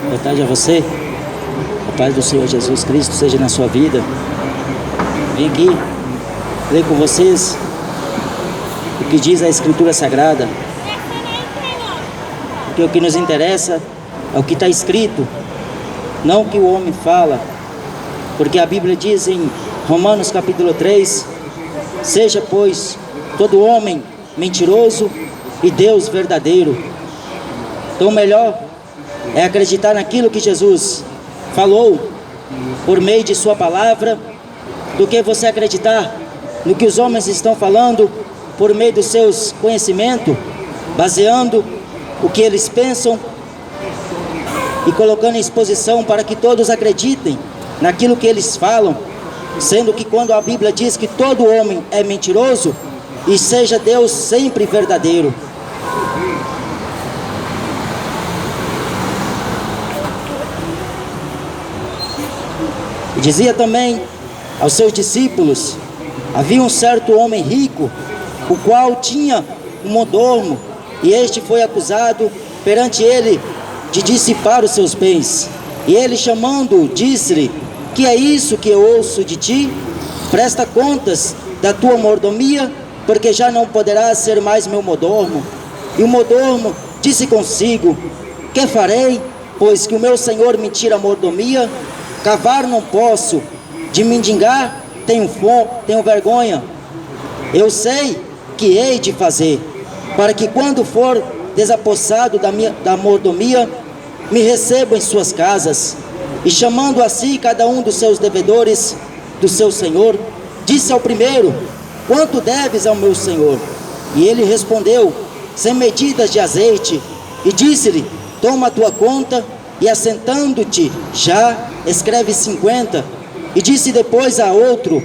Boa tarde a você. A paz do Senhor Jesus Cristo seja na sua vida. Vim aqui ler com vocês o que diz a Escritura Sagrada. Porque o que nos interessa é o que está escrito, não o que o homem fala. Porque a Bíblia diz em Romanos capítulo 3: seja, pois, todo homem mentiroso e Deus verdadeiro. Então o melhor é acreditar naquilo que Jesus falou por meio de sua palavra, do que você acreditar no que os homens estão falando por meio dos seus conhecimentos, baseando o que eles pensam e colocando em exposição para que todos acreditem naquilo que eles falam, sendo que quando a Bíblia diz que todo homem é mentiroso, e seja Deus sempre verdadeiro. E dizia também aos seus discípulos: havia um certo homem rico, o qual tinha um mordomo, e este foi acusado perante ele de dissipar os seus bens. E ele, chamando-o, disse-lhe: que é isso que eu ouço de ti? Presta contas da tua mordomia, porque já não poderás ser mais meu mordomo. E o mordomo disse consigo: que farei, pois que o meu senhor me tira a mordomia? Cavar não posso, de mendigar tenho fome, tenho vergonha. Eu que hei de fazer, para que quando for desapossado da mordomia, me recebam em suas casas. E chamando a si cada um dos seus devedores do seu senhor, disse ao primeiro: quanto deves ao meu senhor? E ele respondeu: 100 medidas de azeite. E disse-lhe: toma a tua conta, e assentando-te já, escreve 50. E disse depois a outro: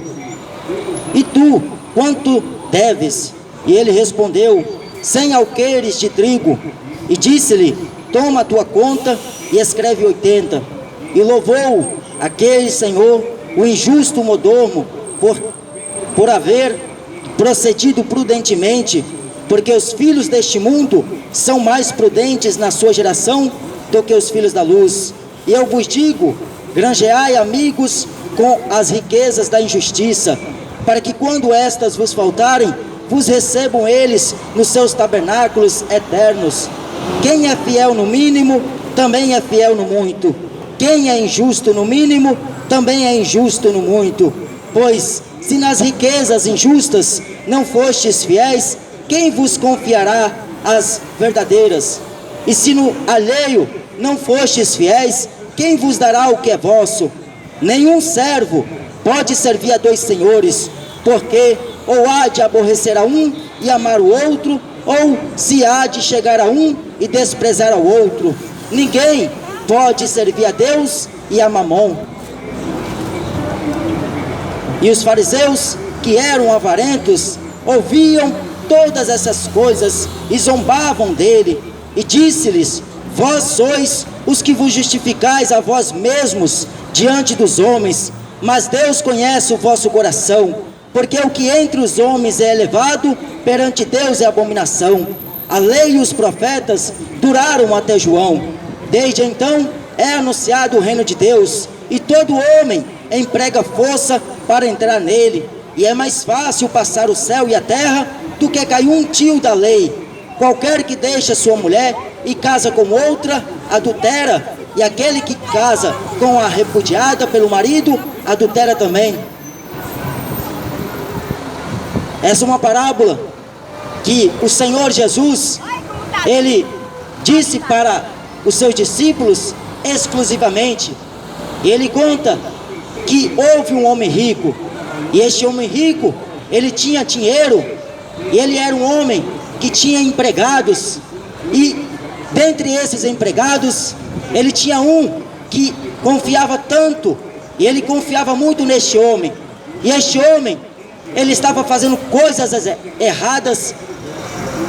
e tu, quanto deves? E ele respondeu: 100 alqueires de trigo. E disse-lhe: toma a tua conta e escreve 80. E louvou aquele senhor, o injusto mordomo, por haver procedido prudentemente, porque os filhos deste mundo são mais prudentes na sua geração do que os filhos da luz. E eu vos digo: granjeai amigos com as riquezas da injustiça, para que quando estas vos faltarem, vos recebam eles nos seus tabernáculos eternos. Quem é fiel no mínimo, também é fiel no muito. Quem é injusto no mínimo, também é injusto no muito. Pois, se nas riquezas injustas não fostes fiéis, quem vos confiará as verdadeiras? E se no alheio não fostes fiéis, quem vos dará o que é vosso? Nenhum servo pode servir a dois senhores, porque ou há de aborrecer a um e amar o outro, ou se há de chegar a um e desprezar ao outro. Ninguém pode servir a Deus e a Mamon. E os fariseus, que eram avarentos, ouviam todas essas coisas e zombavam dele. E disse-lhes: vós sois os que vos justificais a vós mesmos diante dos homens, mas Deus conhece o vosso coração, porque o que entre os homens é elevado, perante Deus é abominação. A lei e os profetas duraram até João. Desde então é anunciado o reino de Deus, e todo homem emprega força para entrar nele. E é mais fácil passar o céu e a terra do que cair um tio da lei. Qualquer que deixa sua mulher e casa com outra, adultera, e aquele que casa com a repudiada pelo marido, adultera também. Essa é uma parábola que o Senhor Jesus, ele disse para os seus discípulos exclusivamente. Ele conta que houve um homem rico, e este homem rico, ele tinha dinheiro, e ele era um homem que tinha empregados, e dentre esses empregados, ele tinha um que confiava tanto, e ele confiava muito neste homem, e este homem, ele estava fazendo coisas erradas,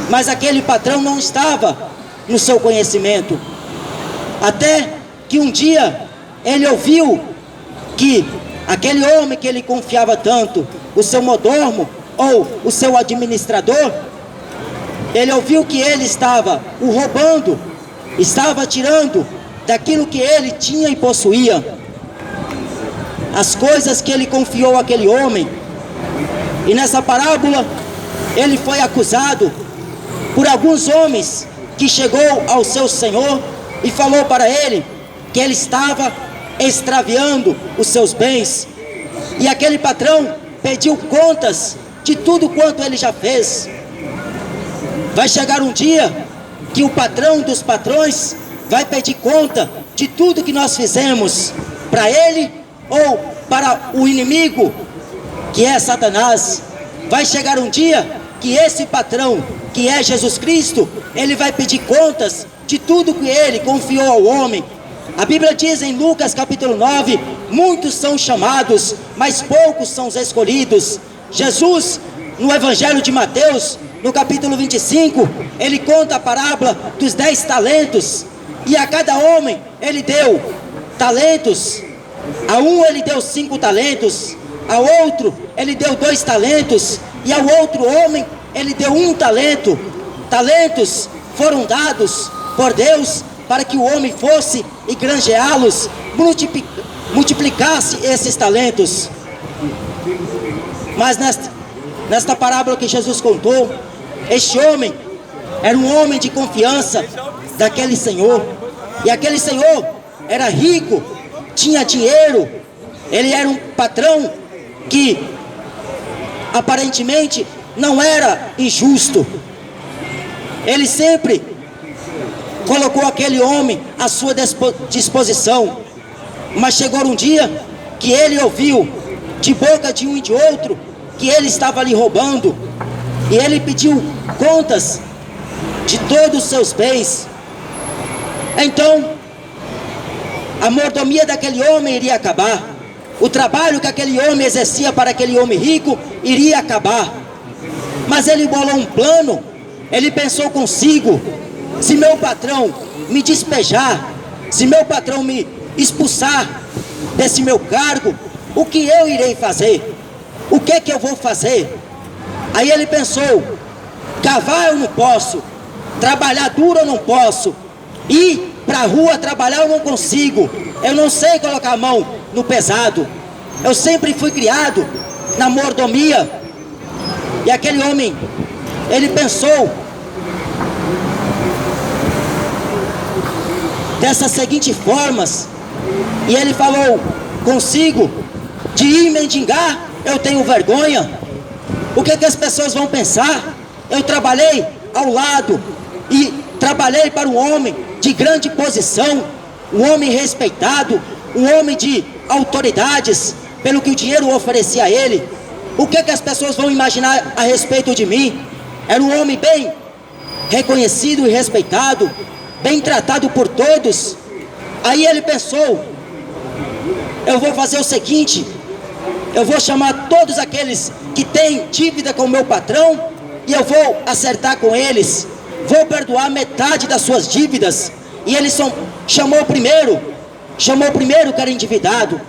mas aquele patrão não estava no seu conhecimento. Até que um dia ele ouviu que aquele homem que ele confiava tanto, o seu mordomo ou o seu administrador, ele ouviu que ele estava o roubando, estava tirando daquilo que ele tinha e possuía, as coisas que ele confiou àquele homem. E nessa parábola, ele foi acusado por alguns homens que chegou ao seu senhor e falou para ele que ele estava extraviando os seus bens. E aquele patrão pediu contas de tudo quanto ele já fez. Vai chegar um dia que o patrão dos patrões vai pedir conta de tudo que nós fizemos para ele ou para o inimigo, que é Satanás. Vai chegar um dia que esse patrão, que é Jesus Cristo, ele vai pedir contas de tudo que ele confiou ao homem. A Bíblia diz em Lucas capítulo 9, muitos são chamados, mas poucos são os escolhidos. Jesus, no Evangelho de Mateus, no capítulo 25, ele conta a parábola dos 10 talentos, e a cada homem ele deu talentos. A um ele deu 5 talentos, a outro ele deu 2 talentos, e ao outro homem ele deu 1 talento. Talentos foram dados por Deus para que o homem fosse e granjeá-los, multiplicasse esses talentos. Mas nesta parábola que Jesus contou, este homem era um homem de confiança daquele senhor, e aquele senhor era rico, tinha dinheiro, ele era um patrão que aparentemente não era injusto. Ele sempre colocou aquele homem à sua disposição. Mas chegou um dia que ele ouviu de boca de um e de outro que ele estava ali roubando, e ele pediu contas de todos os seus bens. Então a mordomia daquele homem iria acabar, o trabalho que aquele homem exercia para aquele homem rico iria acabar. Mas ele bolou um plano. Ele pensou consigo: se meu patrão me despejar, se meu patrão me expulsar desse meu cargo, o que eu irei fazer? O que é que eu vou fazer? Aí ele pensou: cavar eu não posso, trabalhar duro eu não posso, ir para a rua trabalhar eu não consigo, eu não sei colocar a mão no pesado, eu sempre fui criado na mordomia. E aquele homem, ele pensou dessas seguintes formas, e ele falou consigo: de ir mendigar eu tenho vergonha, o que as pessoas vão pensar? Eu trabalhei ao lado e trabalhei para um homem de grande posição, um homem respeitado, um homem de autoridades, pelo que o dinheiro oferecia a ele. O que as pessoas vão imaginar a respeito de mim? Era um homem bem reconhecido e respeitado, bem tratado por todos. Aí ele pensou: eu vou fazer o seguinte, eu vou chamar todos aqueles que têm dívida com o meu patrão, e eu vou acertar com eles, vou perdoar metade das suas dívidas. E ele chamou o primeiro que era endividado,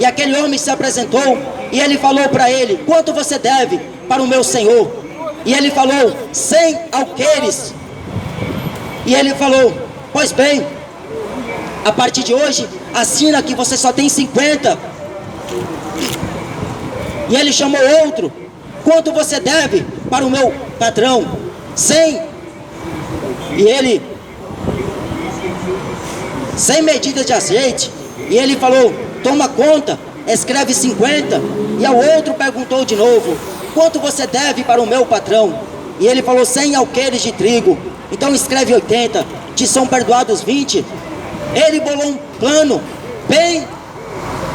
e aquele homem se apresentou, e ele falou para ele: quanto você deve para o meu senhor? E ele falou: 100 alqueires. E ele falou: pois bem, a partir de hoje assina que você só tem 50. E ele chamou outro: quanto você deve para o meu patrão? 100. E ele, 100 medidas de azeite. E ele falou: toma conta, escreve 50. E ao outro perguntou de novo: quanto você deve para o meu patrão? E ele falou: 100 alqueires de trigo. Então escreve 80, te são perdoados 20. Ele bolou um plano bem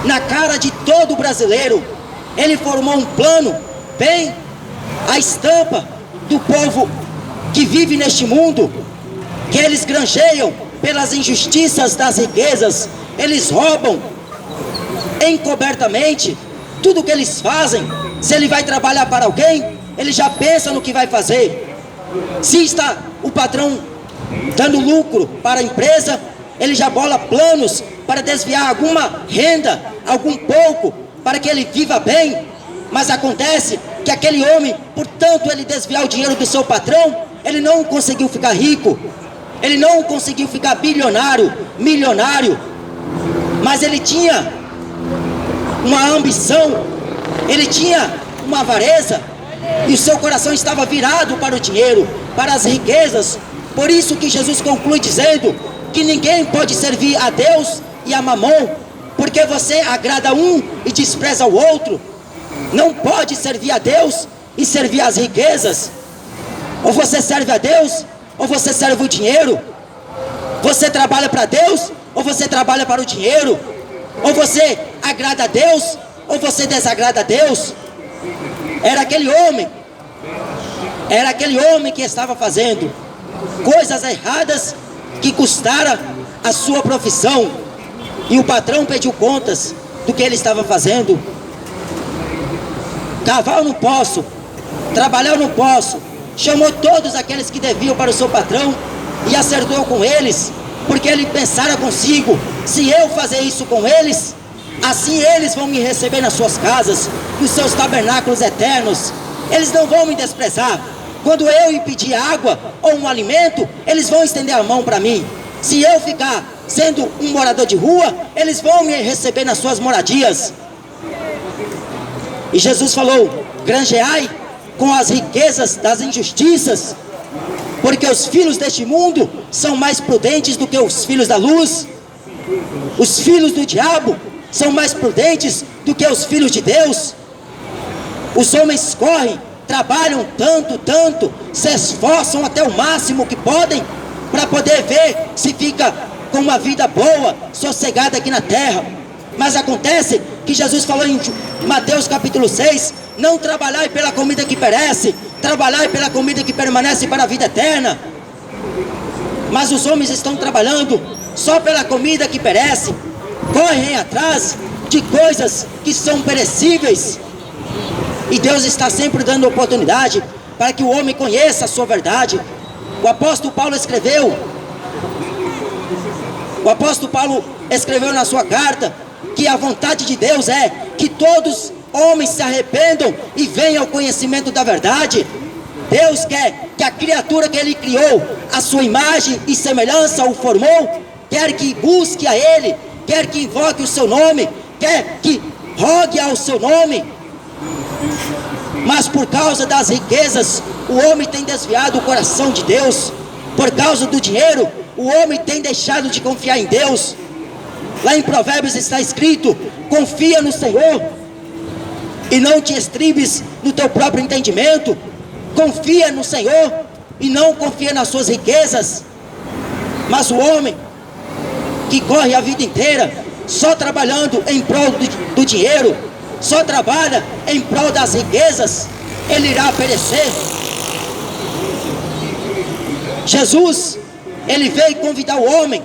na cara de todo brasileiro. Ele formou um plano bem a estampa do povo que vive neste mundo, que eles granjeiam pelas injustiças das riquezas, eles roubam encobertamente. Tudo que eles fazem, se ele vai trabalhar para alguém, ele já pensa no que vai fazer. Se está o patrão dando lucro para a empresa, ele já bola planos para desviar alguma renda, algum pouco, para que ele viva bem. Mas acontece que aquele homem, por tanto ele desviar o dinheiro do seu patrão, ele não conseguiu ficar rico, ele não conseguiu ficar bilionário, milionário, mas ele tinha uma ambição, ele tinha uma avareza, e o seu coração estava virado para o dinheiro, para as riquezas. Por isso que Jesus conclui dizendo que ninguém pode servir a Deus e a Mamon, porque você agrada um e despreza o outro. Não pode servir a Deus e servir as riquezas. Ou você serve a Deus, ou você serve o dinheiro. Você trabalha para Deus, ou você trabalha para o dinheiro. Ou você agrada a Deus, ou você desagrada a Deus. Era aquele homem que estava fazendo coisas erradas que custaram a sua profissão, e o patrão pediu contas do que ele estava fazendo. Cavar eu não posso, trabalhar eu não posso. Chamou todos aqueles que deviam para o seu patrão e acertou com eles, porque ele pensara consigo: se eu fazer isso com eles, assim eles vão me receber nas suas casas, nos seus tabernáculos eternos. Eles não vão me desprezar. Quando eu lhe pedir água ou um alimento, eles vão estender a mão para mim. Se eu ficar sendo um morador de rua, eles vão me receber nas suas moradias. E Jesus falou: granjeai com as riquezas das injustiças, porque os filhos deste mundo são mais prudentes do que os filhos da luz. Os filhos do diabo são mais prudentes do que os filhos de Deus. Os homens correm, trabalham tanto, se esforçam até o máximo que podem, para poder ver se fica com uma vida boa, sossegada aqui na terra. Mas acontece que Jesus falou em Mateus capítulo 6, não trabalhai pela comida que perece, trabalhai pela comida que permanece para a vida eterna. Mas os homens estão trabalhando só pela comida que perece, correm atrás de coisas que são perecíveis. E Deus está sempre dando oportunidade para que o homem conheça a sua verdade. O apóstolo Paulo escreveu na sua carta que a vontade de Deus é que todos homens se arrependam e venham ao conhecimento da verdade. Deus quer que a criatura que Ele criou, a sua imagem e semelhança o formou, quer que busque a Ele, quer que invoque o seu nome, quer que rogue ao seu nome. Mas por causa das riquezas, o homem tem desviado o coração de Deus. Por causa do dinheiro, o homem tem deixado de confiar em Deus. Lá em Provérbios está escrito: confia no Senhor e não te estribes no teu próprio entendimento. Confia no Senhor e não confia nas suas riquezas. Mas o homem que corre a vida inteira só trabalhando em prol do dinheiro, só trabalha em prol das riquezas, ele irá perecer. Jesus, ele veio convidar o homem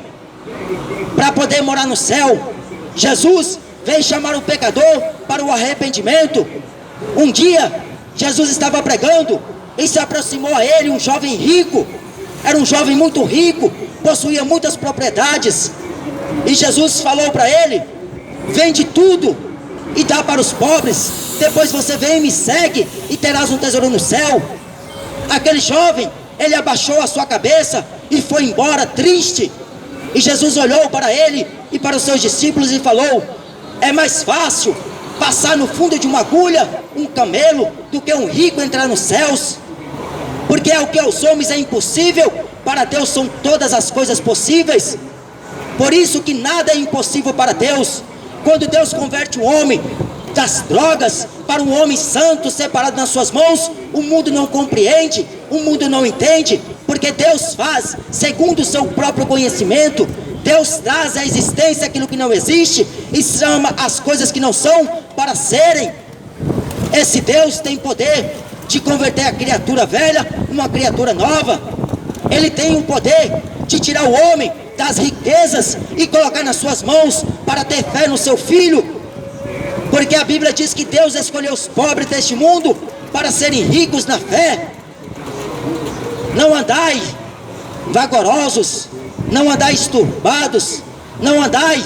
para poder morar no céu. Jesus veio chamar o pecador para o arrependimento. Um dia, Jesus estava pregando e se aproximou a ele um jovem rico. Era um jovem muito rico, possuía muitas propriedades. E Jesus falou para ele: vende tudo e dá para os pobres, depois você vem e me segue e terás um tesouro no céu. Aquele jovem, ele abaixou a sua cabeça e foi embora triste. E Jesus olhou para ele e para os seus discípulos e falou: é mais fácil passar no fundo de uma agulha um camelo do que um rico entrar nos céus. Porque é o que aos homens é impossível, para Deus são todas as coisas possíveis. Por isso que nada é impossível para Deus. Quando Deus converte um homem das drogas para um homem santo, separado nas suas mãos, o mundo não compreende, o mundo não entende, porque Deus faz segundo o seu próprio conhecimento. Deus traz à existência aquilo que não existe e chama as coisas que não são para serem. Esse Deus tem poder de converter a criatura velha numa criatura nova. Ele tem o poder de tirar o homem das riquezas e colocar nas suas mãos para ter fé no seu Filho. Porque a Bíblia diz que Deus escolheu os pobres deste mundo para serem ricos na fé. Não andai vagarosos, não andai turbados, não andai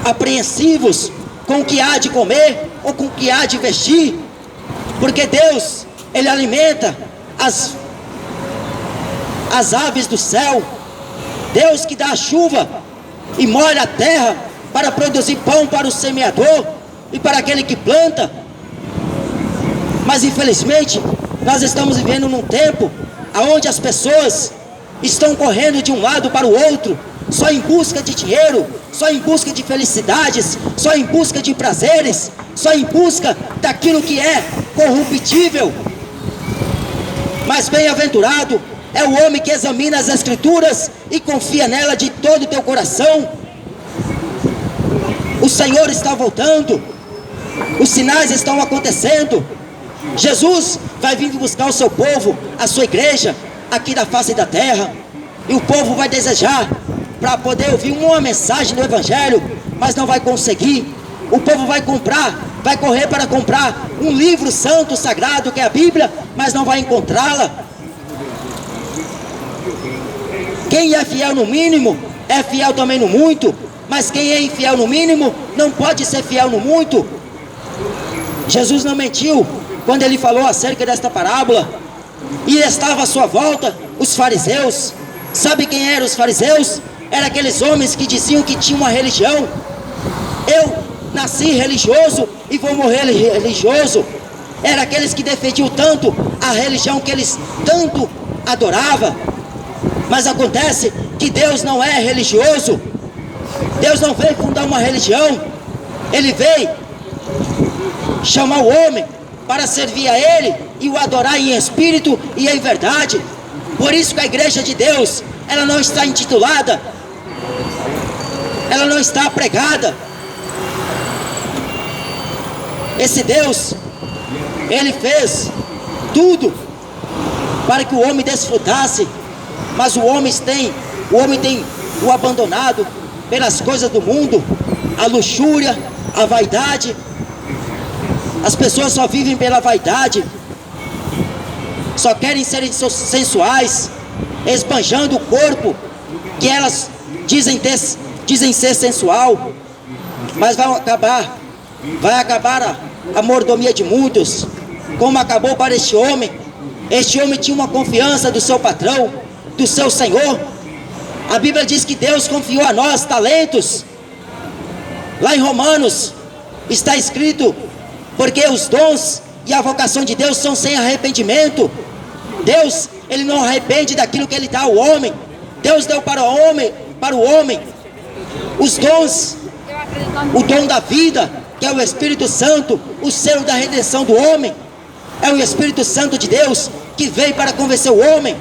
apreensivos com o que há de comer ou com o que há de vestir, porque Deus Ele alimenta as aves do céu. Deus que dá a chuva e molha a terra para produzir pão para o semeador e para aquele que planta. Mas infelizmente nós estamos vivendo num tempo onde as pessoas estão correndo de um lado para o outro, só em busca de dinheiro, só em busca de felicidades, só em busca de prazeres, só em busca daquilo que é corruptível. Mas bem-aventurado é o homem que examina as Escrituras e confia nela de todo o teu coração. O Senhor está voltando, os sinais estão acontecendo. Jesus vai vir buscar o seu povo, a sua igreja, aqui da face da terra. E o povo vai desejar para poder ouvir uma mensagem do Evangelho, mas não vai conseguir. O povo vai correr para comprar um livro santo, sagrado, que é a Bíblia, mas não vai encontrá-la. Quem é fiel no mínimo, é fiel também no muito. Mas quem é infiel no mínimo, não pode ser fiel no muito. Jesus não mentiu quando ele falou acerca desta parábola. E estava à sua volta os fariseus. Sabe quem eram os fariseus? Eram aqueles homens que diziam que tinham uma religião. Eu nasci religioso e vou morrer religioso. Eram aqueles que defendiam tanto a religião que eles tanto adoravam. Mas acontece que Deus não é religioso. Deus não veio fundar uma religião. Ele veio chamar o homem para servir a Ele e o adorar em espírito e em verdade. Por isso que a igreja de Deus, ela não está intitulada, ela não está pregada. Esse Deus, Ele fez tudo para que o homem desfrutasse, mas o homem tem o abandonado pelas coisas do mundo, a luxúria, a vaidade. As pessoas só vivem pela vaidade, só querem ser sensuais, esbanjando o corpo que elas dizem ser sensual. Mas vai acabar a mordomia de muitos, como acabou para este homem. Este homem tinha uma confiança do seu patrão, do seu Senhor. A Bíblia diz que Deus confiou a nós talentos. Lá em Romanos está escrito: porque os dons e a vocação de Deus são sem arrependimento. Deus, Ele não arrepende daquilo que Ele dá ao homem. Deus deu para o homem os dons, o dom da vida, que é o Espírito Santo, o selo da redenção do homem. É o Espírito Santo de Deus que veio para convencer o homem,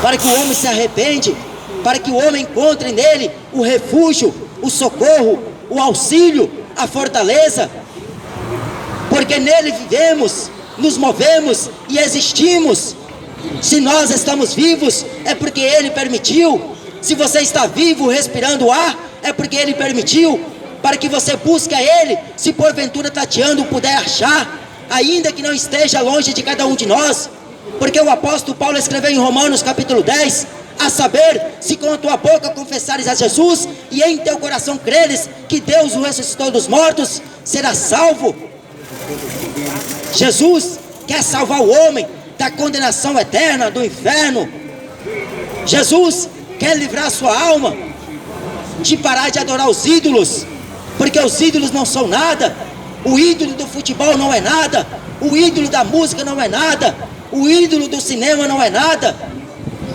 para que o homem se arrepende, para que o homem encontre nele o refúgio, o socorro, o auxílio, a fortaleza. Porque nele vivemos, nos movemos e existimos. Se nós estamos vivos, é porque Ele permitiu. Se você está vivo, respirando ar, é porque Ele permitiu, para que você busque a Ele. Se porventura tateando puder achar, ainda que não esteja longe de cada um de nós. Porque o apóstolo Paulo escreveu em Romanos capítulo 10, a saber, se com a tua boca confessares a Jesus e em teu coração creres que Deus o ressuscitou dos mortos, serás salvo. Jesus quer salvar o homem da condenação eterna do inferno. Jesus quer livrar a sua alma de parar de adorar os ídolos, porque os ídolos não são nada. O ídolo do futebol não é nada, o ídolo da música não é nada, o ídolo do cinema não é nada,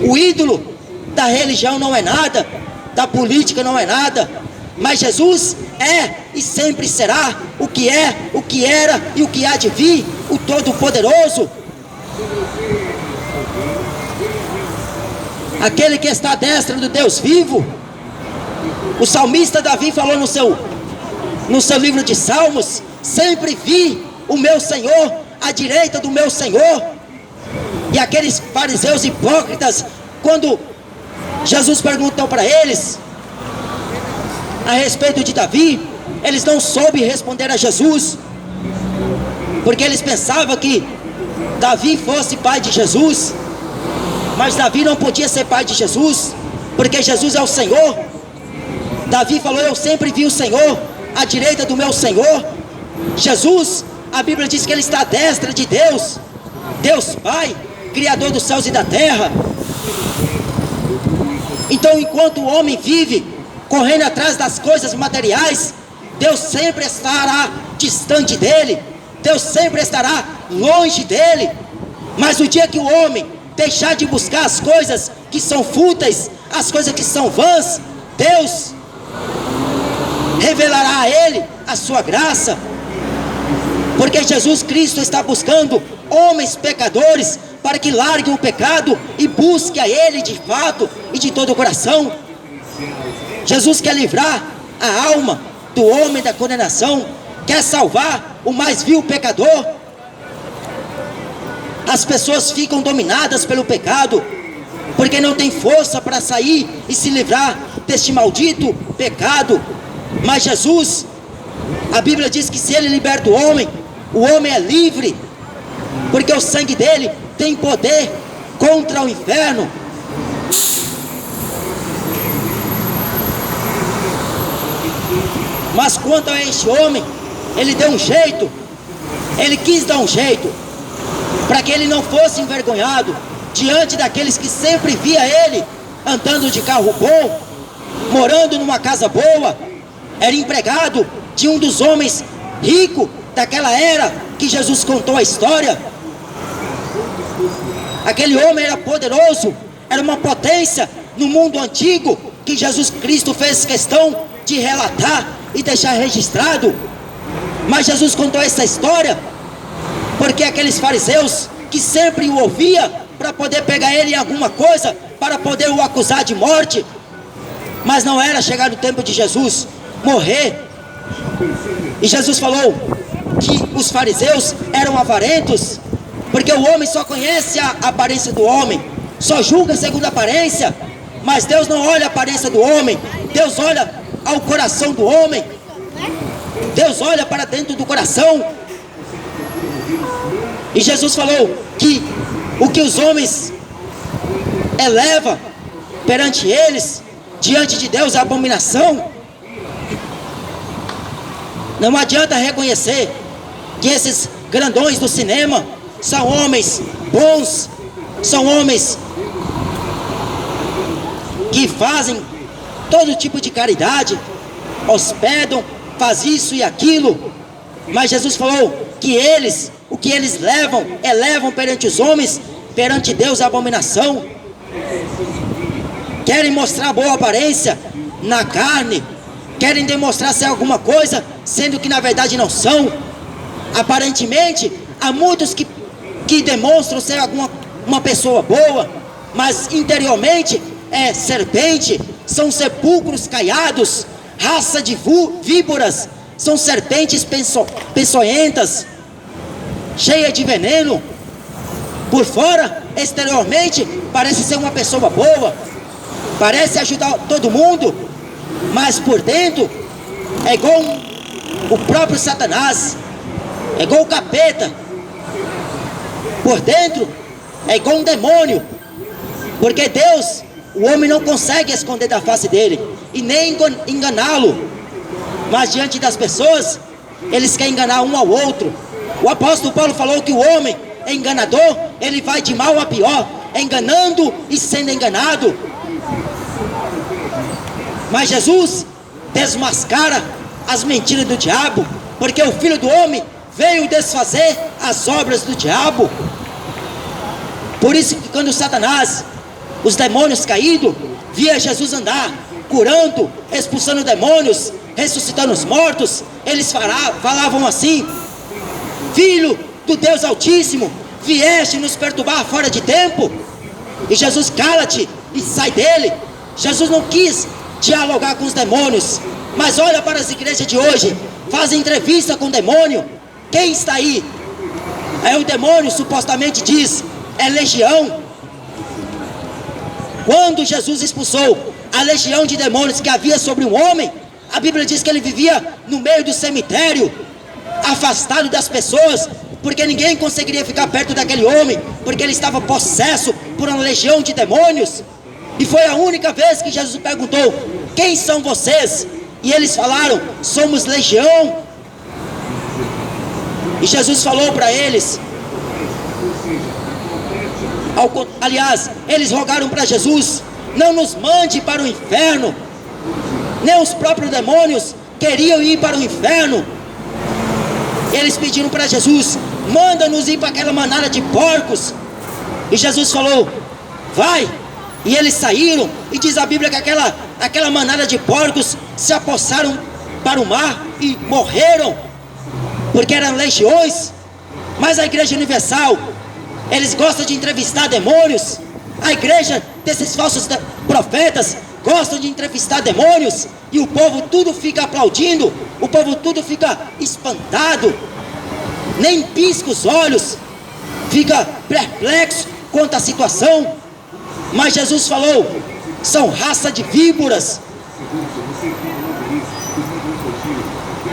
o ídolo da religião não é nada, da política não é nada. Mas Jesus é e sempre será o que é, o que era e o que há de vir, o Todo-Poderoso. Aquele que está à destra do Deus vivo. O salmista Davi falou no seu livro de Salmos: sempre vi o meu Senhor à direita do meu Senhor. E aqueles fariseus hipócritas, quando Jesus perguntou para eles a respeito de Davi, eles não souberam responder a Jesus, porque eles pensavam que Davi fosse pai de Jesus. Mas Davi não podia ser pai de Jesus, porque Jesus é o Senhor. Davi falou: eu sempre vi o Senhor à direita do meu Senhor. Jesus a Bíblia diz que ele está à destra de Deus, Deus Pai, Criador dos céus e da terra. Então, enquanto o homem vive correndo atrás das coisas materiais, Deus sempre estará distante dele, Deus sempre estará longe dele. Mas o dia que o homem deixar de buscar as coisas que são fúteis, as coisas que são vãs, Deus revelará a ele a sua graça, porque Jesus Cristo está buscando homens pecadores para que larguem o pecado e busquem a Ele de fato e de todo o coração. Jesus quer livrar a alma do homem da condenação, quer salvar o mais vil pecador. As pessoas ficam dominadas pelo pecado, porque não tem força para sair e se livrar deste maldito pecado. Mas Jesus, a Bíblia diz que se Ele liberta o homem é livre, porque o sangue dele tem poder contra o inferno. Mas quanto a este homem, ele deu um jeito, ele quis dar um jeito, para que ele não fosse envergonhado diante daqueles que sempre via ele andando de carro bom, morando numa casa boa, era empregado de um dos homens ricos daquela era que Jesus contou a história. Aquele homem era poderoso, era uma potência no mundo antigo, que Jesus Cristo fez questão de relatar e deixar registrado. Mas Jesus contou essa história porque aqueles fariseus que sempre o ouvia para poder pegar ele em alguma coisa, para poder o acusar de morte, mas não era chegado o tempo de Jesus morrer. E Jesus falou que os fariseus eram avarentos, porque o homem só conhece a aparência do homem, só julga segundo a aparência, mas Deus não olha a aparência do homem, Deus olha ao coração do homem, Deus olha para dentro do coração. E Jesus falou que o que os homens elevam perante eles, diante de Deus, é abominação. Não adianta reconhecer que esses grandões do cinema são homens bons, são homens que fazem todo tipo de caridade, hospedam, faz isso e aquilo. Mas Jesus falou que eles, o que eles elevam perante os homens, perante Deus a abominação. Querem mostrar boa aparência na carne, querem demonstrar ser alguma coisa, sendo que na verdade não são. Aparentemente, há muitos que demonstram ser uma pessoa boa, mas interiormente é serpente, são sepulcros caiados, raça de víboras, são serpentes peçonhentas, cheia de veneno. Por fora, exteriormente, parece ser uma pessoa boa, parece ajudar todo mundo, mas por dentro é igual o próprio Satanás, é igual o capeta. Por dentro é igual um demônio, porque Deus, o homem não consegue esconder da face dele e nem enganá-lo, mas diante das pessoas eles querem enganar um ao outro. O apóstolo Paulo falou que o homem é enganador, ele vai de mal a pior, enganando e sendo enganado. Mas Jesus desmascara as mentiras do diabo, porque o Filho do Homem veio desfazer as obras do diabo. Por isso que quando Satanás, os demônios caídos, via Jesus andar, curando, expulsando demônios, ressuscitando os mortos, eles falavam assim: Filho do Deus Altíssimo, vieste nos perturbar fora de tempo? E Jesus: cala-te e sai dele. Jesus não quis dialogar com os demônios, mas olha para as igrejas de hoje, fazem entrevista com o demônio. Quem está aí? Aí o demônio supostamente diz: é legião. Quando Jesus expulsou a legião de demônios que havia sobre um homem, a Bíblia diz que ele vivia no meio do cemitério, afastado das pessoas, porque ninguém conseguiria ficar perto daquele homem, porque ele estava possesso por uma legião de demônios. E foi a única vez que Jesus perguntou: quem são vocês? E eles falaram: somos legião. E Jesus falou para eles, aliás, eles rogaram para Jesus: não nos mande para o inferno. Nem os próprios demônios queriam ir para o inferno. Eles pediram para Jesus: manda-nos ir para aquela manada de porcos. E Jesus falou: vai. E eles saíram, e diz a Bíblia que aquela manada de porcos se apossaram para o mar e morreram, porque eram legiões. Mas a Igreja Universal, eles gostam de entrevistar demônios. A igreja desses falsos profetas gostam de entrevistar demônios, e o povo tudo fica aplaudindo, o povo tudo fica espantado, nem pisca os olhos, fica perplexo quanto à situação. Mas Jesus falou: são raça de víboras.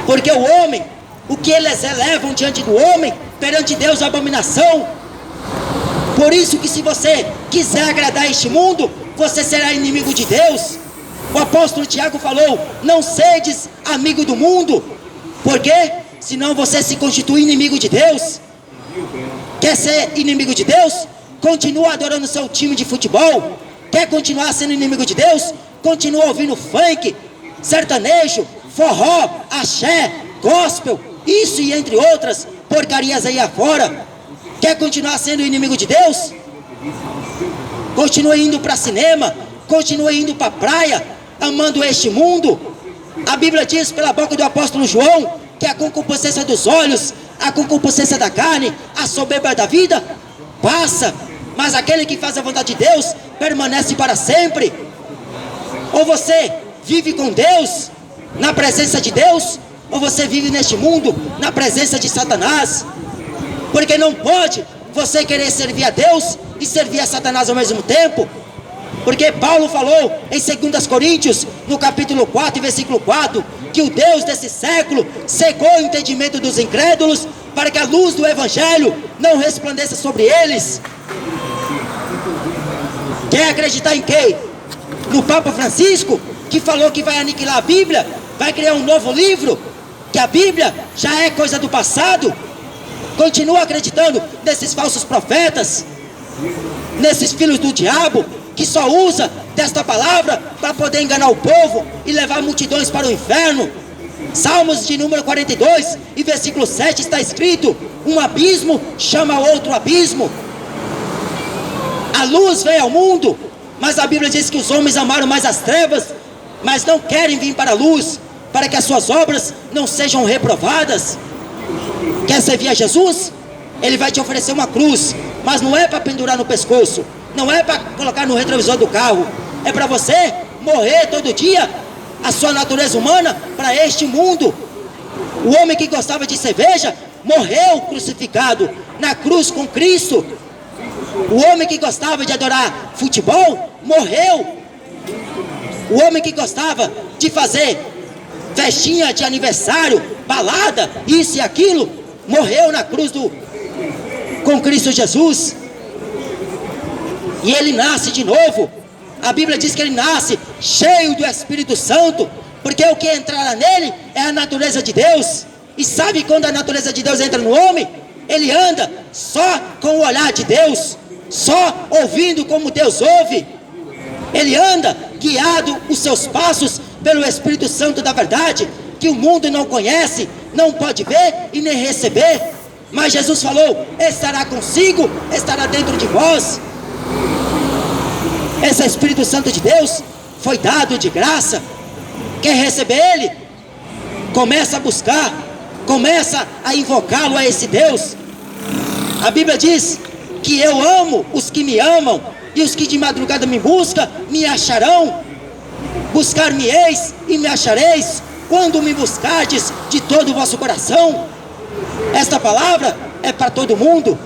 Porque o homem, o que eles elevam diante do homem, perante Deus é abominação. Por isso que se você quiser agradar este mundo, você será inimigo de Deus. O apóstolo Tiago falou: não sedes amigo do mundo, porque senão você se constitui inimigo de Deus. Quer ser inimigo de Deus? Continua adorando seu time de futebol. Quer continuar sendo inimigo de Deus? Continua ouvindo funk, sertanejo, forró, axé, gospel, isso e entre outras porcarias aí afora. Quer continuar sendo inimigo de Deus? Continue indo para cinema, continue indo para praia, amando este mundo. A Bíblia diz pela boca do apóstolo João que a concupiscência dos olhos, a concupiscência da carne, a soberba da vida passa, mas aquele que faz a vontade de Deus permanece para sempre. Ou você vive com Deus, na presença de Deus, ou você vive neste mundo na presença de Satanás. Porque não pode você querer servir a Deus e servir a Satanás ao mesmo tempo. Porque Paulo falou em 2 Coríntios, no capítulo 4, versículo 4, que o Deus desse século cegou o entendimento dos incrédulos, para que a luz do Evangelho não resplandeça sobre eles. Quer acreditar em quem? No Papa Francisco, que falou que vai aniquilar a Bíblia, vai criar um novo livro, que a Bíblia já é coisa do passado? Continua acreditando nesses falsos profetas, nesses filhos do diabo, que só usa desta palavra para poder enganar o povo e levar multidões para o inferno. Salmos de número 42 e versículo 7 está escrito: um abismo chama outro abismo. A luz veio ao mundo, mas a Bíblia diz que os homens amaram mais as trevas, mas não querem vir para a luz, para que as suas obras não sejam reprovadas. Quer servir a Jesus? Ele vai te oferecer uma cruz, mas não é para pendurar no pescoço, não é para colocar no retrovisor do carro, é para você morrer todo dia a sua natureza humana para este mundo. O homem que gostava de cerveja morreu crucificado na cruz com Cristo. O homem que gostava de adorar futebol morreu. O homem que gostava de fazer festinha de aniversário, balada, isso e aquilo, morreu na cruz com Cristo Jesus. E ele nasce de novo. A Bíblia diz que ele nasce cheio do Espírito Santo, porque o que entrará nele é a natureza de Deus. E sabe quando a natureza de Deus entra no homem? Ele anda só com o olhar de Deus, só ouvindo como Deus ouve. Ele anda guiado os seus passos pelo Espírito Santo da verdade, que o mundo não conhece, não pode ver e nem receber. Mas Jesus falou: estará consigo, estará dentro de vós. Esse Espírito Santo de Deus foi dado de graça. Quer receber ele? Começa a buscar, começa a invocá-lo, a esse Deus. A Bíblia diz que eu amo os que me amam, e os que de madrugada me buscam, me acharão. Buscar-me-eis e me achareis, quando me buscardes de todo o vosso coração. Esta palavra é para todo mundo,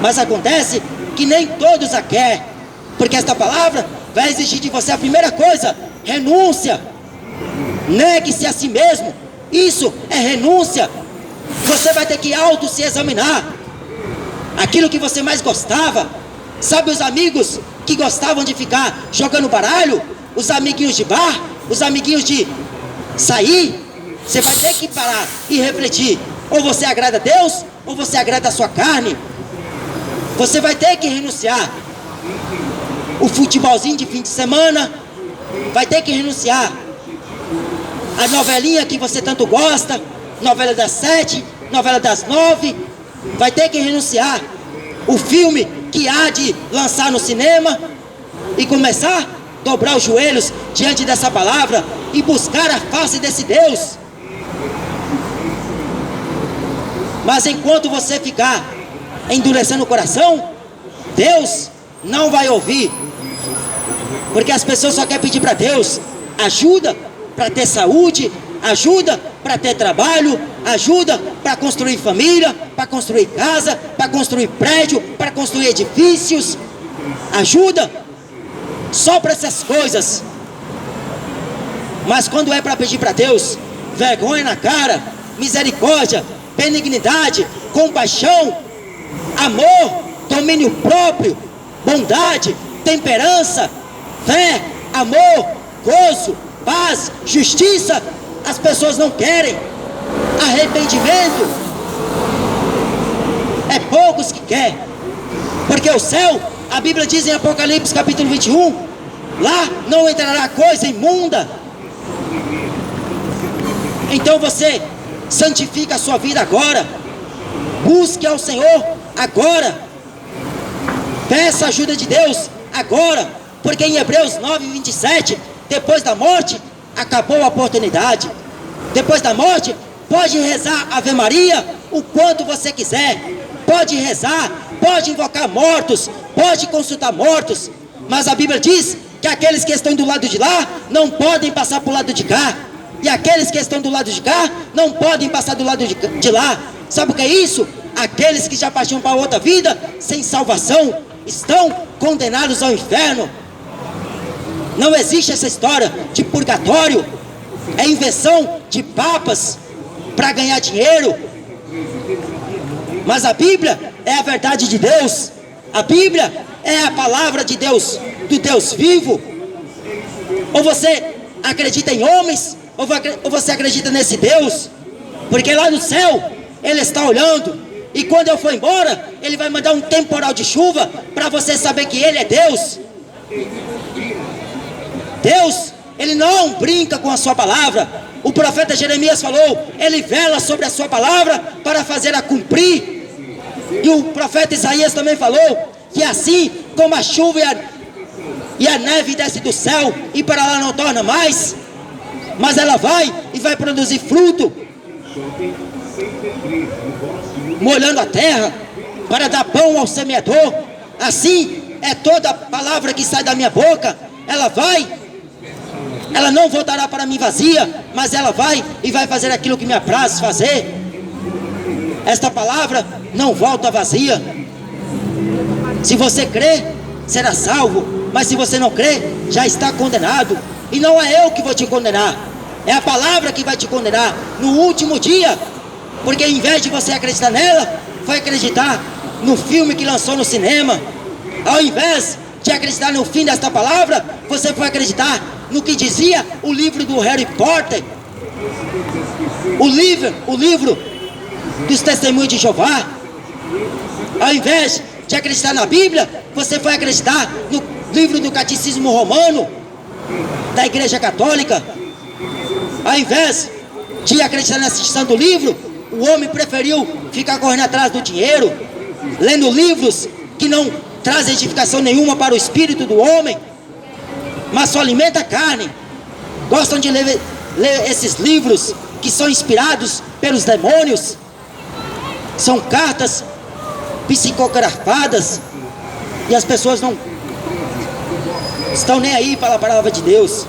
mas acontece que nem todos a quer, porque esta palavra vai exigir de você a primeira coisa: renúncia. Negue-se a si mesmo. Isso é renúncia. Você vai ter que auto se examinar. Aquilo que você mais gostava, sabe, os amigos que gostavam de ficar jogando baralho, os amiguinhos de bar, os amiguinhos de sair, você vai ter que parar e refletir: Ou você agrada a Deus, ou você agrada a sua carne. Você vai ter que renunciar o futebolzinho de fim de semana, vai ter que renunciar a novelinha que você tanto gosta, novela das 7, novela das 9, vai ter que renunciar o filme que há de lançar no cinema e começar a dobrar os joelhos diante dessa palavra e buscar a face desse Deus. Mas enquanto você ficar endurecendo o coração, Deus não vai ouvir, porque as pessoas só querem pedir para Deus ajuda para ter saúde, ajuda para ter trabalho, ajuda para construir família, para construir casa, para construir prédio, para construir edifícios, ajuda só para essas coisas. Mas quando é para pedir para Deus vergonha na cara, misericórdia, benignidade, compaixão, amor, domínio próprio, bondade, temperança, fé, amor, gozo, paz, justiça, as pessoas não querem. Arrependimento é poucos que querem, porque o céu, a Bíblia diz em Apocalipse capítulo 21, lá não entrará coisa imunda. Então você santifica a sua vida agora, busque ao Senhor agora, peça a ajuda de Deus agora, porque em Hebreus 9:27, depois da morte, acabou a oportunidade. Depois da morte, pode rezar Ave Maria o quanto você quiser, pode rezar, pode invocar mortos, pode consultar mortos, mas a Bíblia diz que aqueles que estão do lado de lá não podem passar para o lado de cá, e aqueles que estão do lado de cá não podem passar do lado de lá. Sabe o que é isso? Aqueles que já partiram para outra vida sem salvação estão condenados ao inferno. Não existe essa história de purgatório, é invenção de papas para ganhar dinheiro. Mas a Bíblia é a verdade de Deus, a Bíblia é a palavra de Deus, do Deus vivo. Ou você acredita em homens, ou você acredita nesse Deus? Porque lá no céu Ele está olhando, e quando eu for embora, Ele vai mandar um temporal de chuva para você saber que Ele é Deus. Deus, Ele não brinca com a sua palavra. O profeta Jeremias falou, Ele vela sobre a sua palavra para fazer-a cumprir. E o profeta Isaías também falou que assim como a chuva e a neve desce do céu e para lá não torna mais, mas ela vai e vai produzir fruto, molhando a terra para dar pão ao semeador. Assim é toda a palavra que sai da minha boca, ela não voltará para mim vazia, mas ela vai e vai fazer aquilo que me apraz fazer. Esta palavra não volta vazia. Se você crê, será salvo, mas se você não crê, já está condenado. E não é eu que vou te condenar, é a palavra que vai te condenar no último dia, porque em vez de você acreditar nela, foi acreditar no filme que lançou no cinema. Ao invés de acreditar no fim desta palavra, você foi acreditar no que dizia o livro do Harry Potter, o livro dos testemunhos de Jeová. Ao invés de acreditar na Bíblia, você foi acreditar no livro do Catecismo Romano da Igreja Católica. Ao invés de acreditar nesse santo livro, o homem preferiu ficar correndo atrás do dinheiro, lendo livros que não trazem edificação nenhuma para o espírito do homem, mas só alimenta a carne. Gostam de ler esses livros que são inspirados pelos demônios, são cartas psicografadas, e as pessoas não estão nem aí para a palavra de Deus.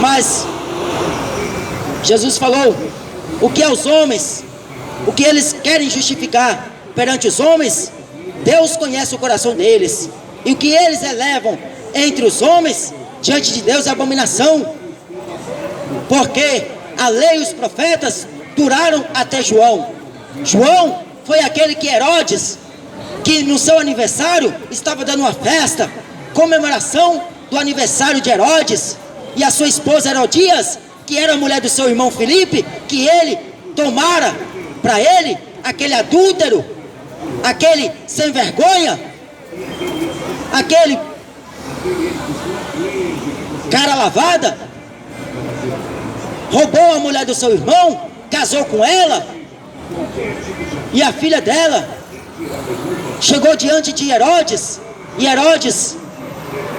Mas Jesus falou o que é os homens, o que eles querem justificar perante os homens, Deus conhece o coração deles, e o que eles elevam entre os homens diante de Deus é abominação, porque a lei e os profetas duraram até João. João foi aquele que Herodes, que no seu aniversário estava dando uma festa, comemoração do aniversário de Herodes, e a sua esposa Herodias, que era a mulher do seu irmão Filipe, que ele tomara para ele, aquele adúltero, aquele sem vergonha, aquele cara lavada, roubou a mulher do seu irmão, casou com ela, e a filha dela chegou diante de Herodes, e Herodes,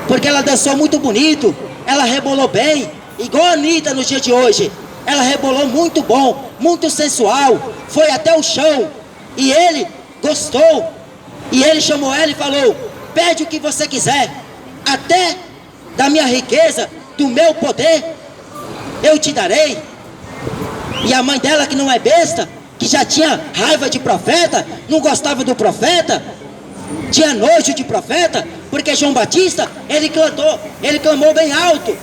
porque ela dançou muito bonito, ela rebolou bem, igual a Anitta nos dias de hoje, ela rebolou muito bom, muito sensual, foi até o chão, e ele gostou, e ele chamou ela e falou: pede o que você quiser, até da minha riqueza, do meu poder, eu te darei. E a mãe dela, que não é besta, que já tinha raiva de profeta, não gostava do profeta, tinha nojo de profeta, porque João Batista, ele clamou bem alto: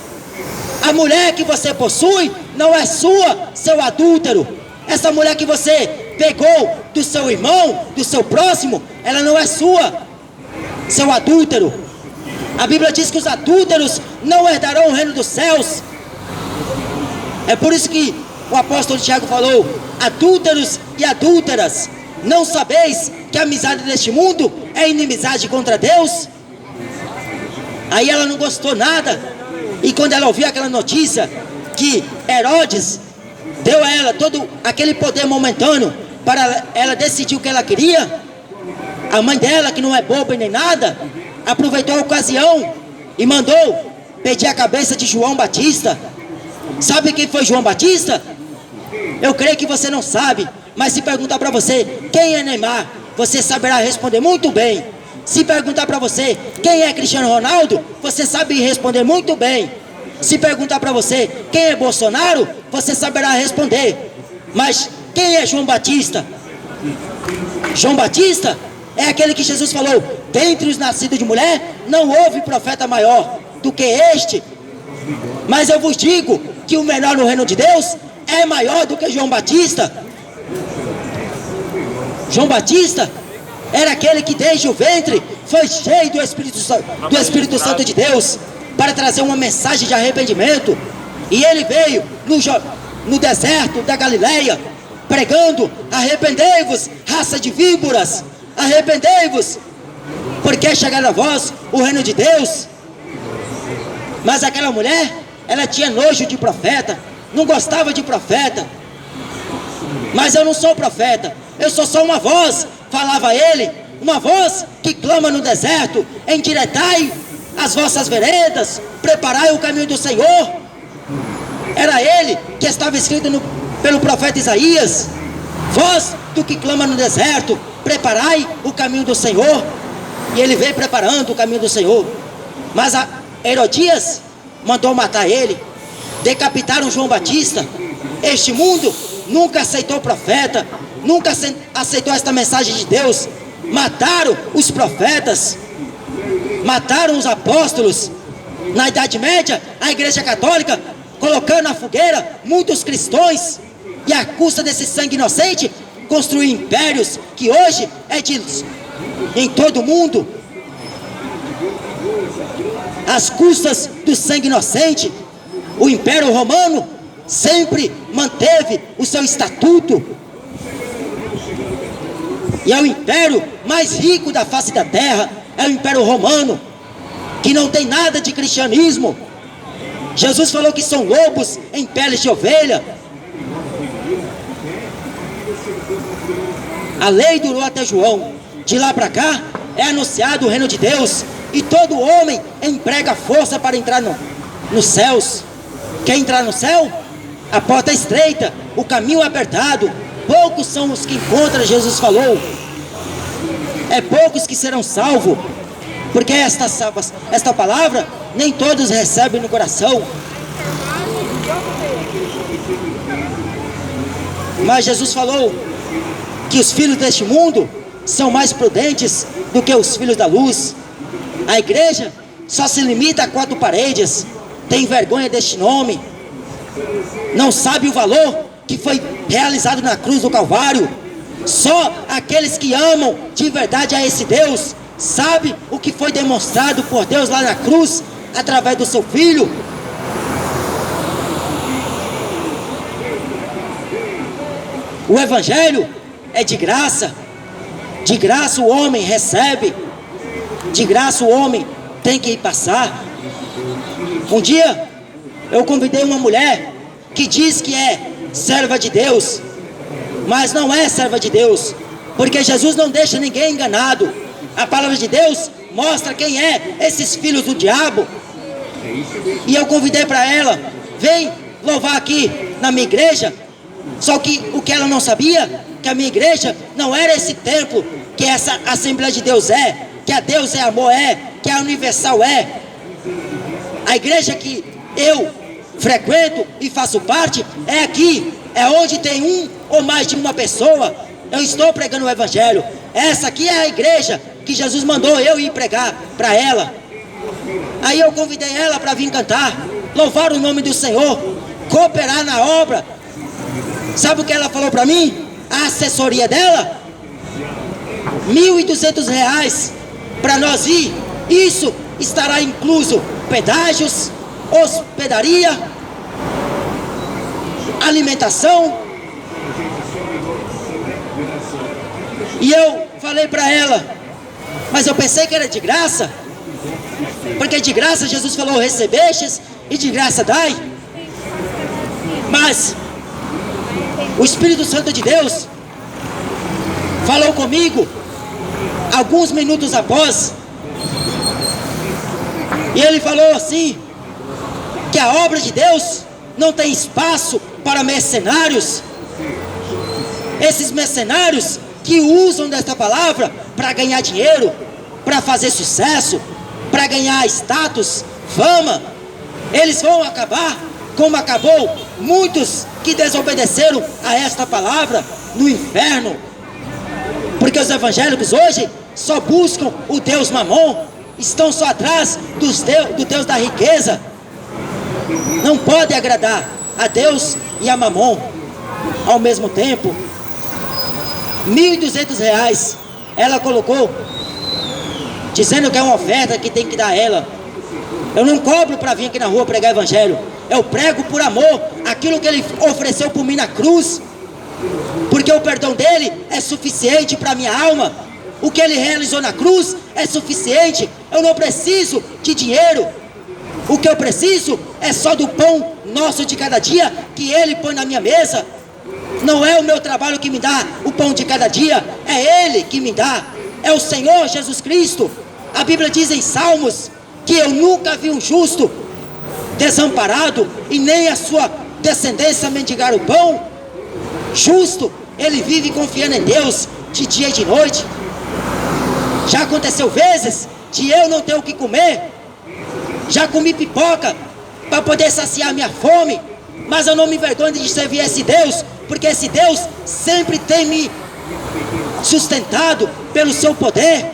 a mulher que você possui não é sua, seu adúltero. Essa mulher que você pegou do seu irmão, do seu próximo, ela não é sua, seu adúltero. A Bíblia diz que os adúlteros não herdarão o reino dos céus. É por isso que o apóstolo Tiago falou: adúlteros e adúlteras, não sabeis que a amizade deste mundo é inimizade contra Deus? Aí ela não gostou nada, e quando ela ouviu aquela notícia que Herodes deu a ela todo aquele poder momentâneo para ela decidir o que ela queria, a mãe dela, que não é boba nem nada, aproveitou a ocasião e mandou pedir a cabeça de João Batista. Sabe quem foi João Batista? Eu creio que você não sabe, mas se perguntar para você quem é Neymar, você saberá responder muito bem. Se perguntar para você quem é Cristiano Ronaldo, você sabe responder muito bem. Se perguntar para você quem é Bolsonaro, você saberá responder. Mas quem é João Batista? João Batista é aquele que Jesus falou: dentre os nascidos de mulher não houve profeta maior do que este. Mas eu vos digo que o menor no reino de Deus é maior do que João Batista. João Batista era aquele que desde o ventre foi cheio do Espírito Santo de Deus, para trazer uma mensagem de arrependimento. E ele veio no deserto da Galileia, pregando: arrependei-vos, raça de víboras, arrependei-vos, porque é chegado a vós o reino de Deus. Mas aquela mulher, ela tinha nojo de profeta, não gostava de profeta. Mas eu não sou profeta, eu sou só uma voz, falava ele, uma voz que clama no deserto: endireitai as vossas veredas, preparai o caminho do Senhor. Era ele que estava escrito pelo profeta Isaías: voz do que clama no deserto, preparai o caminho do Senhor. E ele veio preparando o caminho do Senhor. Mas a Herodias mandou matar ele, decapitaram João Batista. Este mundo nunca aceitou profeta, nunca aceitou esta mensagem de Deus. Mataram os profetas, mataram os apóstolos. Na Idade Média, a Igreja Católica colocando na fogueira muitos cristãos, e à custa desse sangue inocente construiu impérios que hoje é em todo o mundo. Às custas do sangue inocente, o Império Romano sempre manteve o seu estatuto, e é o império mais rico da face da terra, é o Império Romano, que não tem nada de cristianismo. Jesus falou que são lobos em peles de ovelha. A lei durou até João. De lá para cá é anunciado o reino de Deus, e todo homem emprega força para entrar nos céus. Quer entrar no céu? A porta é estreita, o caminho é apertado, poucos são os que encontram. Jesus falou: é poucos que serão salvos, porque esta palavra nem todos recebem no coração. Mas Jesus falou que os filhos deste mundo são mais prudentes do que os filhos da luz. A igreja só se limita a 4 paredes, tem vergonha deste nome, não sabe o valor que foi realizado na cruz do Calvário. Só aqueles que amam de verdade a esse Deus sabe o que foi demonstrado por Deus lá na cruz, através do seu Filho. O Evangelho é de graça o homem recebe, de graça o homem tem que passar. Um dia eu convidei uma mulher que diz que é serva de Deus, mas não é serva de Deus, porque Jesus não deixa ninguém enganado. A palavra de Deus mostra quem é esses filhos do diabo. E eu convidei para ela, vem louvar aqui na minha igreja. Só que o que ela não sabia, que a minha igreja não era esse templo que essa Assembleia de Deus é, que a Deus é amor é, que a Universal é. A igreja que eu frequento e faço parte é aqui, é onde tem um ou mais de uma pessoa. Eu estou pregando o Evangelho. Essa aqui é a igreja que Jesus mandou eu ir pregar para ela. Aí eu convidei ela para vir cantar, louvar o nome do Senhor, cooperar na obra. Sabe o que ela falou para mim? A assessoria dela, R$1.200 para nós ir. Isso estará incluso pedágios, hospedaria, alimentação. E eu falei para ela, mas eu pensei que era de graça, porque de graça Jesus falou: recebestes e de graça dai. Mas o Espírito Santo de Deus falou comigo alguns minutos após, e ele falou assim, que a obra de Deus não tem espaço para mercenários. Esses mercenários que usam desta palavra para ganhar dinheiro, para fazer sucesso, para ganhar status, fama, eles vão acabar como acabou muitos que desobedeceram a esta palavra no inferno. Porque os evangélicos hoje só buscam o Deus Mamon, estão só atrás do Deus da riqueza. Não pode agradar a Deus e a Mamon ao mesmo tempo. R$1.200 ela colocou, dizendo que é uma oferta que tem que dar a ela. Eu não cobro para vir aqui na rua pregar evangelho. Eu prego por amor aquilo que ele ofereceu por mim na cruz, porque o perdão dele é suficiente para minha alma. O que ele realizou na cruz é suficiente. Eu não preciso de dinheiro. O que eu preciso é só do pão nosso de cada dia que ele põe na minha mesa. Não é o meu trabalho que me dá o pão de cada dia, é ele que me dá, é o Senhor Jesus Cristo. A Bíblia diz em Salmos que eu nunca vi um justo desamparado e nem a sua descendência mendigar o pão. Justo, ele vive confiando em Deus de dia e de noite. Já aconteceu vezes de eu não ter o que comer, já comi pipoca para poder saciar minha fome, mas eu não me envergonho de servir esse Deus, porque esse Deus sempre tem me sustentado pelo seu poder.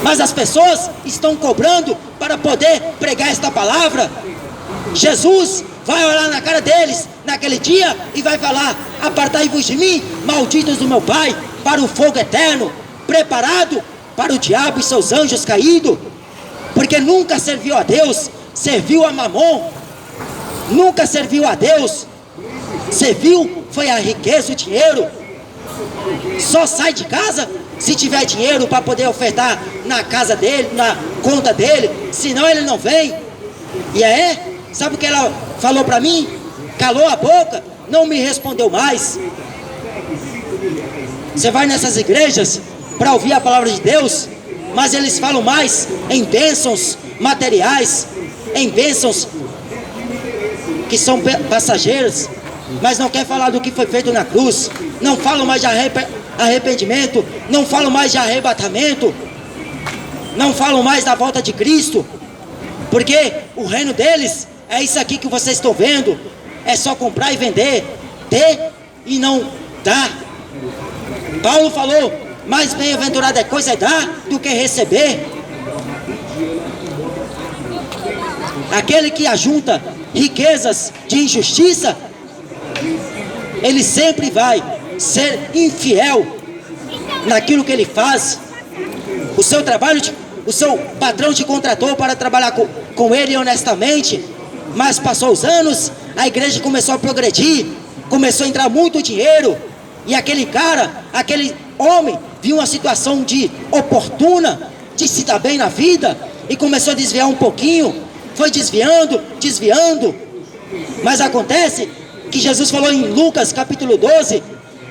Mas as pessoas estão cobrando para poder pregar esta palavra. Jesus vai olhar na cara deles naquele dia e vai falar: apartai-vos de mim, malditos do meu Pai, para o fogo eterno, preparado para o diabo e seus anjos caídos. Porque nunca serviu a Deus, serviu a Mamon. Nunca serviu a Deus, serviu foi a riqueza, o dinheiro. Só sai de casa se tiver dinheiro para poder ofertar na casa dele, na conta dele, senão ele não vem. E sabe o que ela falou para mim? Calou a boca, não me respondeu mais. Você vai nessas igrejas para ouvir a palavra de Deus, mas eles falam mais em bênçãos materiais, em bênçãos que são passageiras, mas não quer falar do que foi feito na cruz. Não falam mais de arrependimento, não falam mais de arrebatamento, não falam mais da volta de Cristo, porque o reino deles é isso aqui que vocês estão vendo, é só comprar e vender, ter e não dar. Paulo falou: mais bem-aventurada é coisa é dar do que receber. Aquele que ajunta riquezas de injustiça, ele sempre vai ser infiel naquilo que ele faz. O seu trabalho, o seu patrão te contratou para trabalhar com ele honestamente, mas passou os anos, a igreja começou a progredir, começou a entrar muito dinheiro, E aquele cara, aquele homem, viu uma situação de oportuna, de se dar bem na vida, e começou a desviar um pouquinho, foi desviando, mas acontece que Jesus falou em Lucas capítulo 12,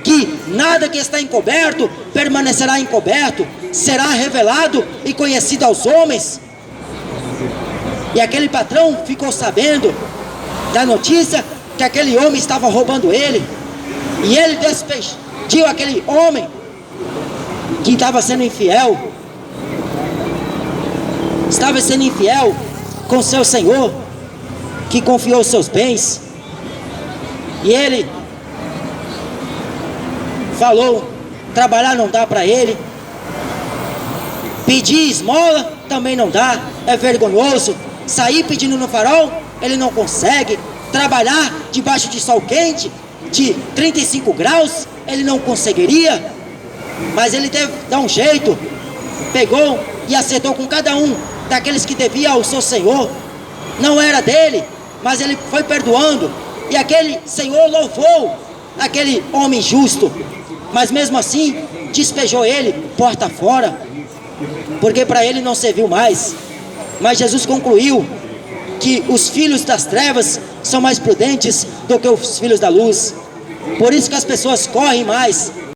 que nada que está encoberto permanecerá encoberto, será revelado e conhecido aos homens. E aquele patrão ficou sabendo da notícia que aquele homem estava roubando ele, e ele despediu aquele homem que estava sendo infiel com seu senhor, que confiou seus bens. E ele falou: trabalhar não dá para ele, pedir esmola também não dá, é vergonhoso. Sair pedindo no farol, ele não consegue. Trabalhar debaixo de sol quente, de 35 graus, ele não conseguiria. Mas ele teve dar um jeito, pegou e acertou com cada um daqueles que devia ao seu senhor. Não era dele, mas ele foi perdoando. E aquele senhor louvou aquele homem justo, mas mesmo assim despejou ele porta fora, porque para ele não serviu mais. Mas Jesus concluiu que os filhos das trevas são mais prudentes do que os filhos da luz. Por isso que as pessoas correm mais